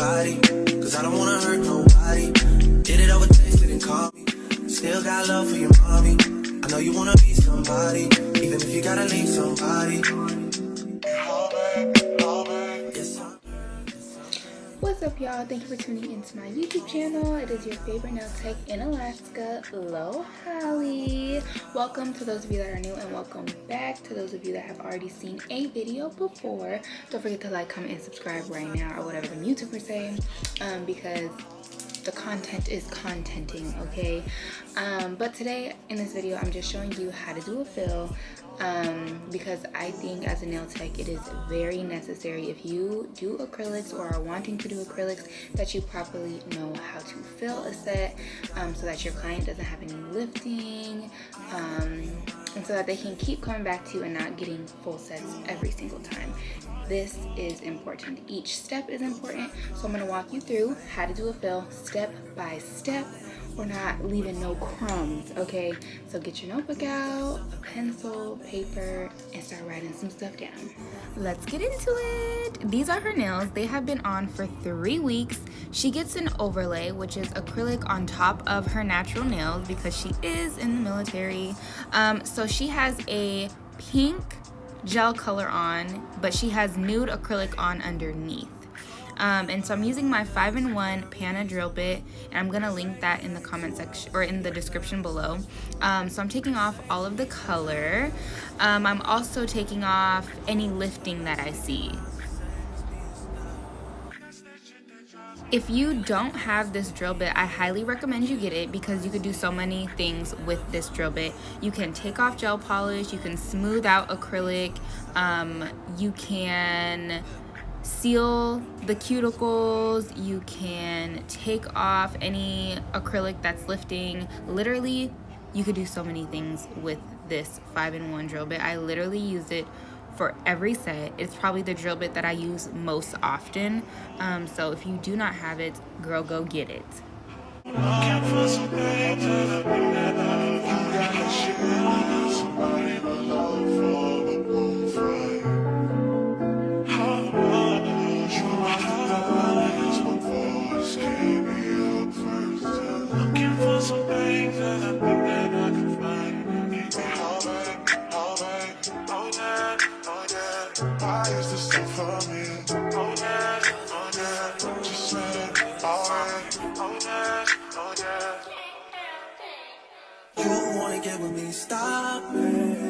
body, cause I don't wanna hurt nobody. Did it over text, didn't call me. Still got love for your mommy. I know you wanna be somebody, even if you gotta leave somebody. What's up, y'all? Thank you for tuning into my YouTube channel. It is your favorite nail tech in Alaska, Lo Holly. Welcome to those of you that are new, and welcome back to those of you that have already seen a video before. Don't forget to like, comment, and subscribe right now, or whatever the YouTubers say, because the content is contenting, okay? But today in this video, I'm just showing you how to do a fill, because I think as a nail tech, it is very necessary if you do acrylics or are wanting to do acrylics that you properly know how to fill a set, so that your client doesn't have any lifting, and so that they can keep coming back to you and not getting full sets every single time. This is important. Each step is important, so I'm going to walk you through how to do a fill step by step. We're not leaving no crumbs, okay? So get your notebook out, a pencil, paper, and start writing some stuff down. Let's get into it. These are her nails. They have been on for 3 weeks. She gets an overlay, which is acrylic on top of her natural nails because she is in the military. So she has a pink gel color on, but she has nude acrylic on underneath. And so I'm using my 5-in-1 Pana drill bit, and I'm gonna link that in the comment section or in the description below. So I'm taking off all of the color. I'm also taking off any lifting that I see. If you don't have this drill bit, I highly recommend you get it because you could do so many things with this drill bit. You can take off gel polish, you can smooth out acrylic, you can seal the cuticles, you can take off any acrylic that's lifting. Literally, you could do so many things with this 5-in-1 drill bit. I literally use it for every set. It's probably the drill bit that I use most often. So if you do not have it, girl, go get it. You wanna get with me, stop it.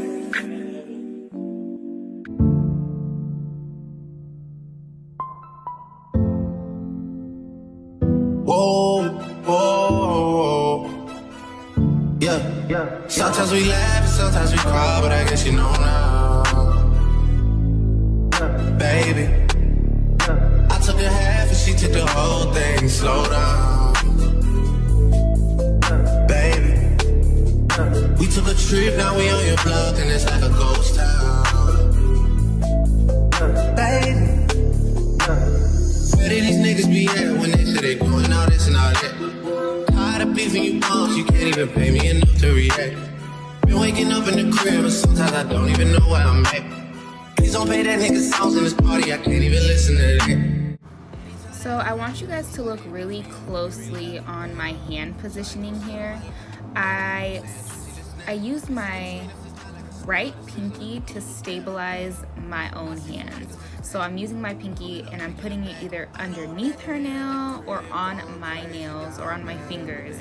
Whoa, whoa, yeah. Sometimes we laugh and sometimes we cry, but I guess you know now, baby. I took a half and she took the whole thing. Slow down, baby. We took a trip, now we on your block, and it's like a ghost town, baby. Where did these niggas be at when they say they doing all this and all that? Tired of beefing you bums, you can't even pay me enough to react. Been waking up in the crib, and sometimes I don't even know where I'm at. Please don't pay that nigga songs in this party, I can't even listen to that. So I want you guys to look really closely on my hand positioning here. I use my right pinky to stabilize my own hands. So I'm using my pinky and I'm putting it either underneath her nail or on my nails or on my fingers.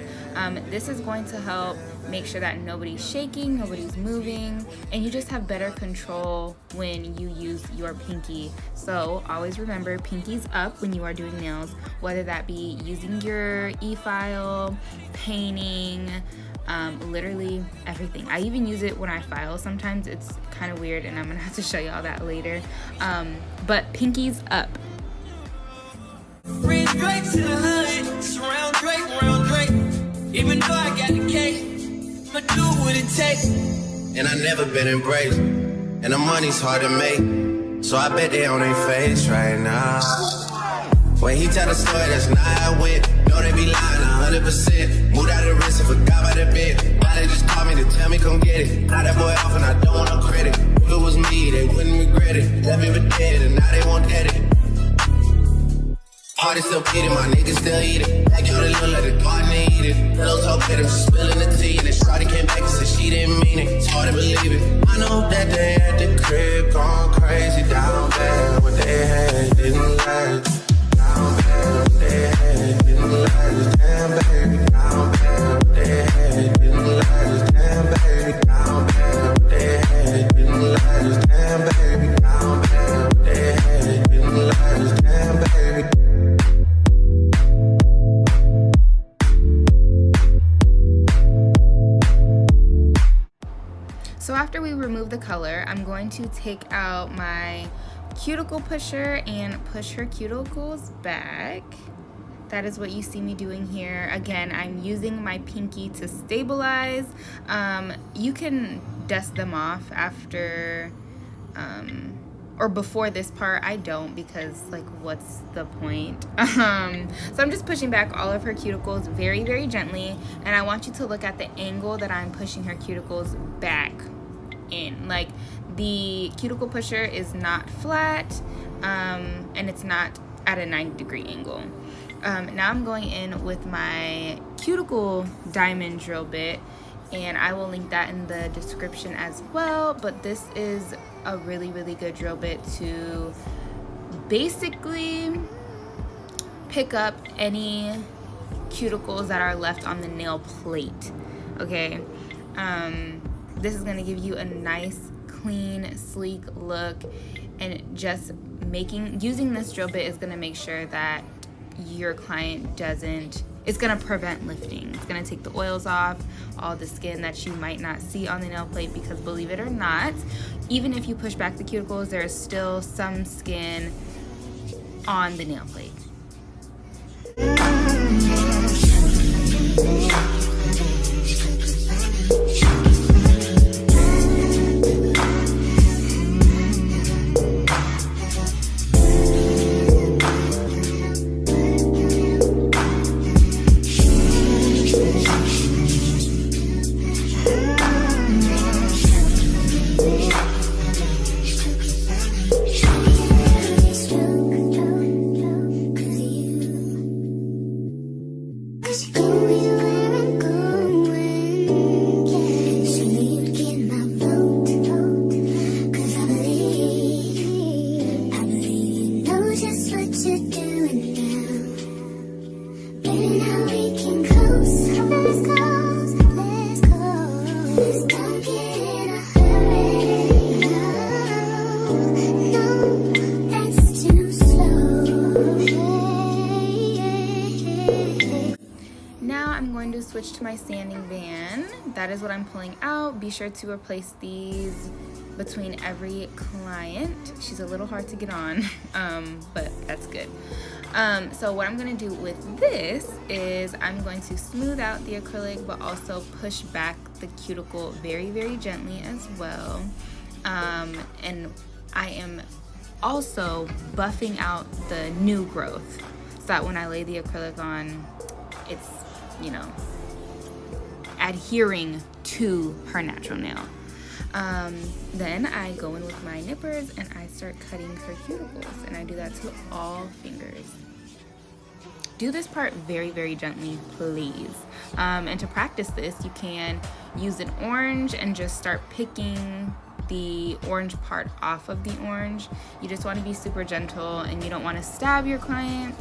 This is going to help make sure that nobody's shaking, nobody's moving, and you just have better control when you use your pinky. So always remember, pinky's up when you are doing nails, whether that be using your e-file, painting, literally everything. I even use it when I file. Sometimes it's kind of weird, and I'm gonna have to show y'all that later. But pinky's up. Bring Drake to the hood, surround Drake, round Drake. Even though I got the cake, I'ma do what it takes. And I never been embraced, and the money's hard to make, so I bet they on their face right now. When he tell the story, that's not how it went. Know they be lying 100%. Moved out of the wrist and forgot about the bed. Now they just call me to tell me come get it. Got that boy off and I don't want no credit. If it was me, they wouldn't regret it. Left me for dead and now they won't get it. Heart is still beating, my niggas still eat it. Back out a little, let the garden eat it. Pillows all better, she's spilling the tea. And Shawty came back and said she didn't mean it. It's hard to believe it. I know that they at the crib gone crazy down bad. What they had didn't last. Down bad, what they had didn't last. Damn baby, down bad, what they had didn't last. Damn baby, down bad, what they had didn't last. Damn baby, down bad, what they had didn't last. Damn baby. So after we remove the color, I'm going to take out my cuticle pusher and push her cuticles back. That is what you see me doing here. Again, I'm using my pinky to stabilize. You can dust them off after or before this part. I don't, because like what's the point? So I'm just pushing back all of her cuticles very, very gently, and I want you to look at the angle that I'm pushing her cuticles back in. Like the cuticle pusher is not flat, and it's not at a 90-degree angle. Now I'm going in with my cuticle diamond drill bit, and I will link that in the description as well. But this is a really, really good drill bit to basically pick up any cuticles that are left on the nail plate. Okay, this is going to give you a nice, clean, sleek look, and just using this drill bit is going to make sure that your client doesn't, it's going to prevent lifting. It's going to take the oils off, all the skin that you might not see on the nail plate, because believe it or not, even if you push back the cuticles, there is still some skin on the nail plate. Switch to my sanding band. That is what I'm pulling out. Be sure to replace these between every client. She's a little hard to get on, but that's good. So what I'm going to do with this is I'm going to smooth out the acrylic, but also push back the cuticle very, very gently as well. And I am also buffing out the new growth so that when I lay the acrylic on, it's, you know, adhering to her natural nail. Then I go in with my nippers and I start cutting her cuticles, and I do that to all fingers. Do this part very, very gently, please. And to practice this, you can use an orange and just start picking the orange part off of the orange. You just want to be super gentle, and you don't want to stab your client.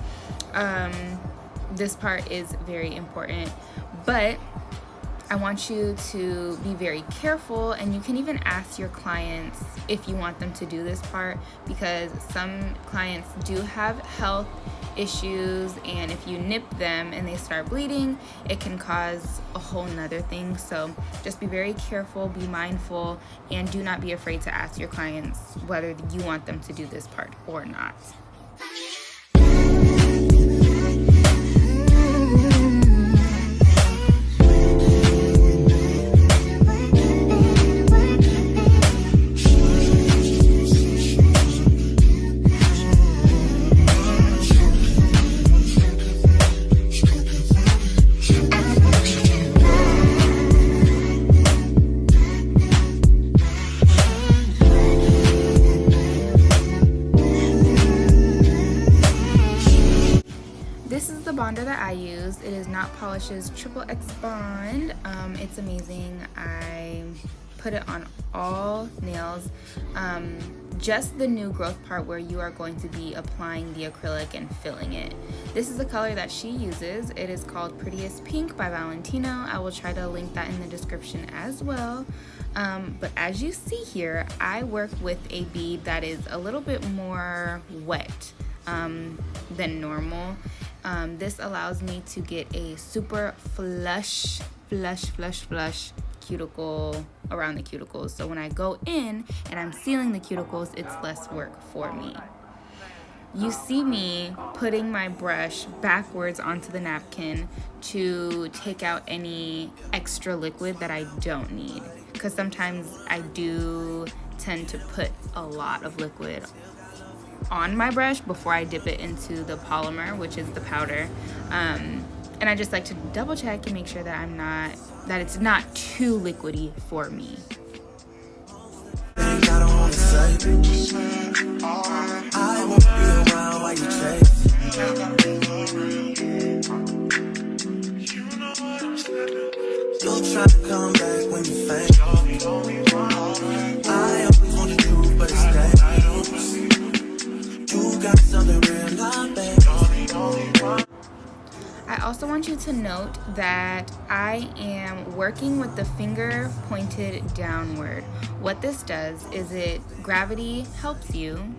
This part is very important, but I want you to be very careful, and you can even ask your clients if you want them to do this part, because some clients do have health issues, and if you nip them and they start bleeding, it can cause a whole nother thing. So just be very careful, be mindful, and do not be afraid to ask your clients whether you want them to do this part or not. bonder that I use. It is Not Polish's Triple X Bond. It's amazing. I put it on all nails. Just the new growth part where you are going to be applying the acrylic and filling it. This is the color that she uses. It is called Prettiest Pink by Valentino. I will try to link that in the description as well. But as you see here, I work with a bead that is a little bit more wet than normal. This allows me to get a super flush cuticle around the cuticles. So when I go in and I'm sealing the cuticles, it's less work for me. You see me putting my brush backwards onto the napkin to take out any extra liquid that I don't need, because sometimes I do tend to put a lot of liquid on my brush before I dip it into the polymer, which is the powder. And I just like to double check and make sure that it's not too liquidy for me. I won't be around while you chase. You'll try to come back when you faint. I always want the truth, but it's dangerous. You got something real, not bad. I also want you to note that I am working with the finger pointed downward. What this does is gravity helps you,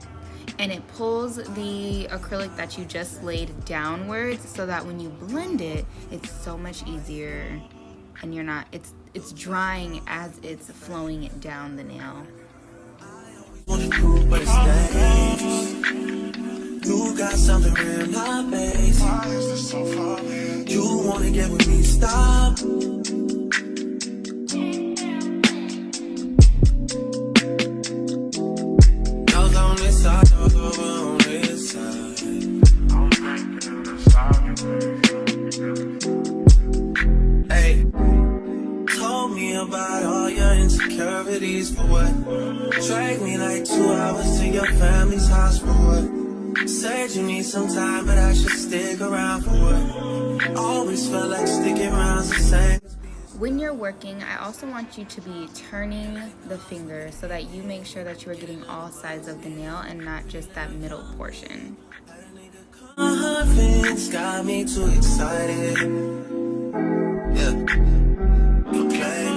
and it pulls the acrylic that you just laid downwards so that when you blend it, it's so much easier and it's drying as it's flowing down the nail. You got something real, not base. You wanna get with me, stop. Nose on this side, over on this side. Hey, told me about all your insecurities for what? Drag me like 2 hours to your family's house for what? Said you need some time, but I should stick around for what? Always felt like sticking around's the same. When you're working, I also want you to be turning the finger so that you make sure that you are getting all sides of the nail and not just that middle portion. Things got me too excited. Yeah. You play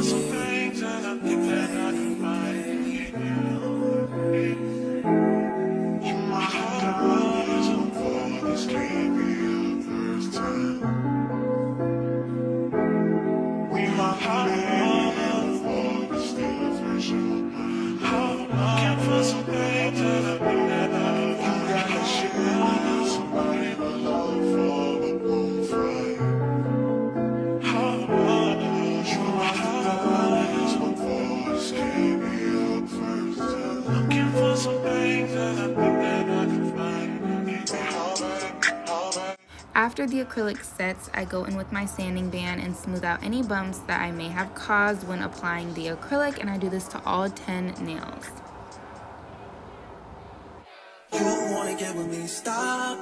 After the acrylic sets, I go in with my sanding band and smooth out any bumps that I may have caused when applying the acrylic, and I do this to all 10 nails. You wanna get with me, stop.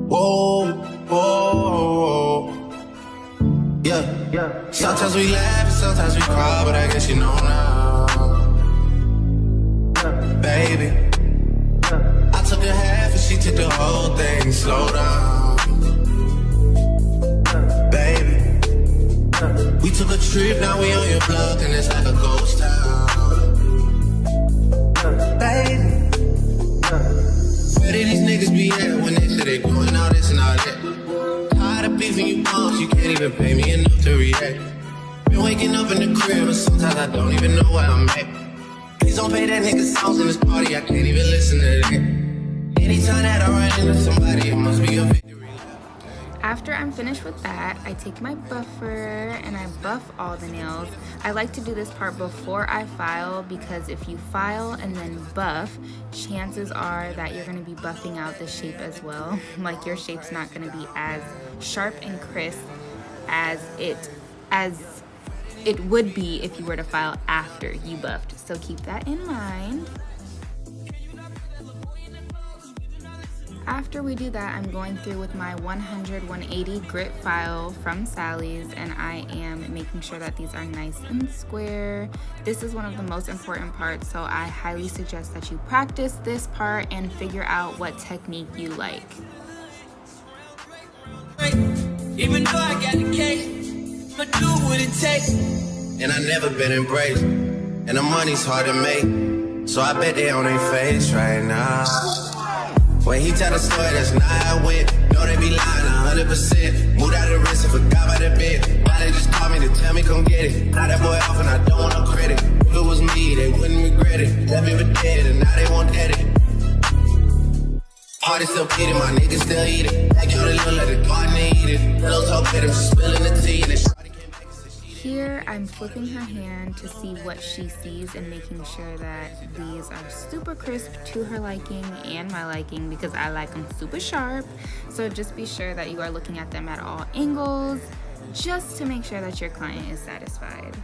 Whoa, whoa. Yeah. Sometimes we laugh and sometimes we cry, but I guess you know now. Baby, I took a half and she took the whole thing. Slow down. Baby, we took a trip, now we on your block and it's like a ghost town. Baby, where did these niggas be at when they say they doing all this and all that? Tired of beefing you punks, you can't even pay me enough to react. Been waking up in the crib and sometimes I don't even know where I'm at. Please don't pay that nigga songs in this party, I can't even listen to that. Anytime that I run into somebody, it must be a victory. After I'm finished with that, I take my buffer and I buff all the nails. I like to do this part before I file because if you file and then buff, chances are that you're going to be buffing out the shape as well. Like your shape's not going to be as sharp and crisp as it would be if you were to file after you buffed. So keep that in mind. After we do that, I'm going through with my 100-180 grit file from Sally's, and I am making sure that these are nice and square. This is one of the most important parts, so I highly suggest that you practice this part and figure out what technique you like. Even though I got the cake, but do what it takes. And I never been embraced, and the money's hard to make, so I bet they on their face right now. When he tell the story, that's not how it went. Know they be lying 100%. Moved out of the risk and forgot about the bed. Why they just called me to tell me come get it. Now that boy off and I don't want no credit. If it was me, they wouldn't regret it. Left me for dead and now they won't get it. Party still beating, my niggas still eat it. Like y'all, they look like the garden, they eat it. Little talk at him, spilling the tea and they Here, I'm flipping her hand to see what she sees and making sure that these are super crisp to her liking and my liking, because I like them super sharp. So just be sure that you are looking at them at all angles, just to make sure that your client is satisfied.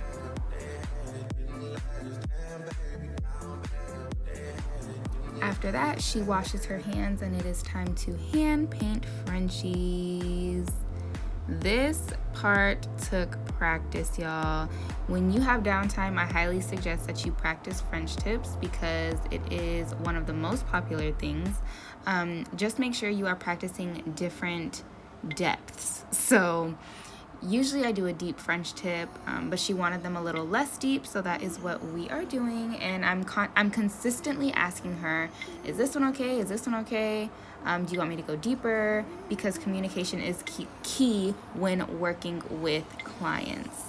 After that, she washes her hands and it is time to hand paint Frenchies. This part took practice, y'all. When you have downtime, I highly suggest that you practice French tips because it is one of the most popular things. Just make sure you are practicing different depths. So usually I do a deep French tip, but she wanted them a little less deep, so that is what we are doing. And I'm consistently asking her, is this one okay? Is this one okay? Do you want me to go deeper? Because communication is key when working with clients.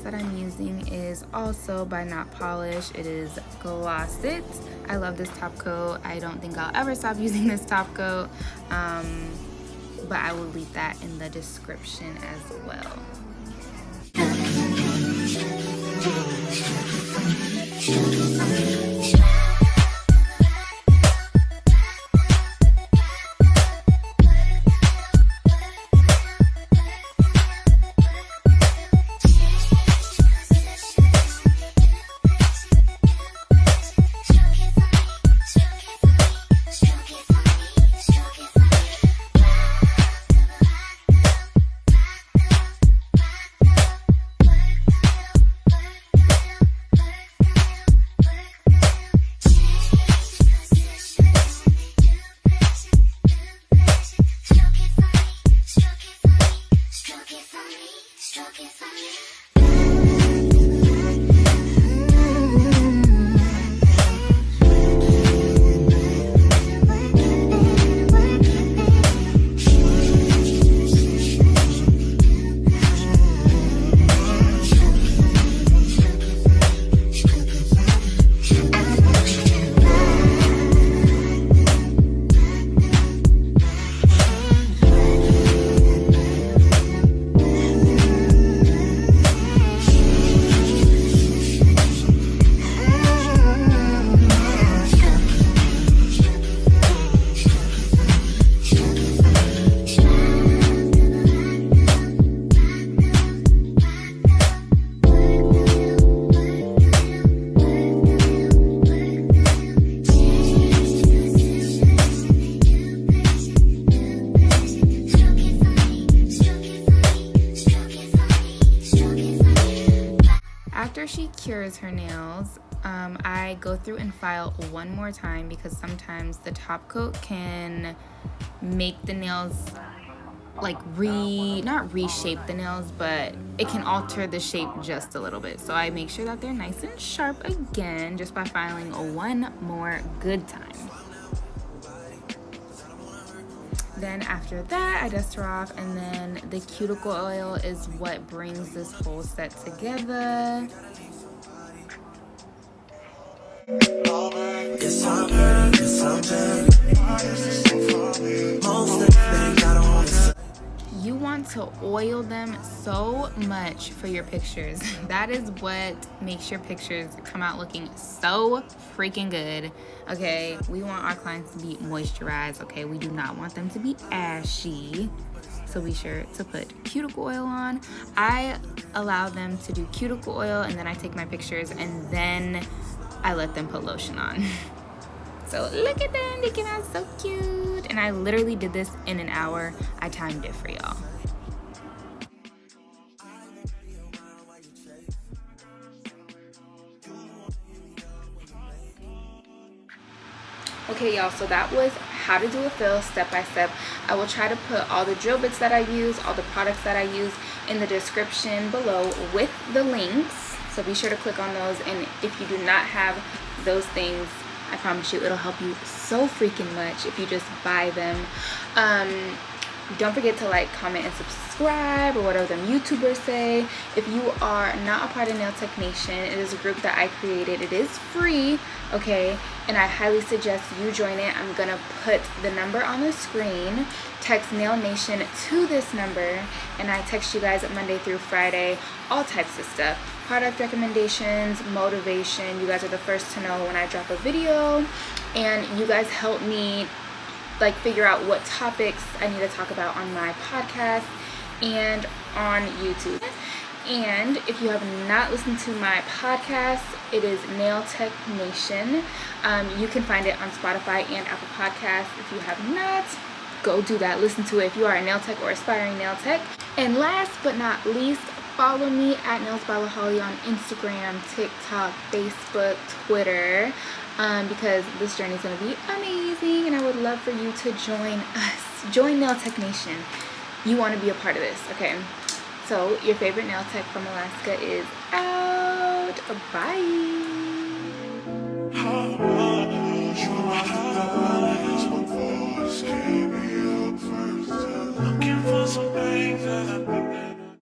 That I'm using is also by Not Polish. It is Gloss It. I love this top coat. I don't think I'll ever stop using this top coat, but I will leave that in the description as well. her nails. I go through and file one more time because sometimes the top coat can make the nails like not reshape the nails, but it can alter the shape just a little bit. So I make sure that they're nice and sharp again just by filing one more good time. Then after that, I dust her off, and then the cuticle oil is what brings this whole set together. Yes, I'm ready, yes, I'm ready. Most of the things I don't want to say. You want to oil them so much for your pictures. That is what makes your pictures come out looking so freaking good. Okay, we want our clients to be moisturized. Okay, we do not want them to be ashy. So be sure to put cuticle oil on. I allow them to do cuticle oil, and then I take my pictures, and then I let them put lotion on. So look at them, they came out so cute. And I literally did this in an hour. I timed it for y'all. Okay, y'all, so that was how to do a fill step by step. I will try to put all the drill bits that I use, all the products that I use in the description below with the links. So be sure to click on those. And if you do not have those things, I promise you it'll help you so freaking much if you just buy them. Don't forget to like, comment, and subscribe, or whatever them YouTubers say. If you are not a part of Nail Tech Nation, it is a group that I created. It is free, okay? And I highly suggest you join it. I'm gonna put the number on the screen. Text Nail Nation to this number, and I text you guys Monday through Friday, all types of stuff. Product recommendations, motivation. You guys are the first to know when I drop a video, and you guys help me like figure out what topics I need to talk about on my podcast and on YouTube. And if you have not listened to my podcast, it is Nail Tech Nation. You can find it on Spotify and Apple Podcasts. If you have not, go do that. Listen to it if you are a nail tech or aspiring nail tech. And last but not least, follow me at Nails by Holly on Instagram, TikTok, Facebook, Twitter, because this journey is going to be amazing, and I would love for you to join us. Join Nail Tech Nation. You want to be a part of this, okay? So your favorite nail tech from Alaska is out. Bye.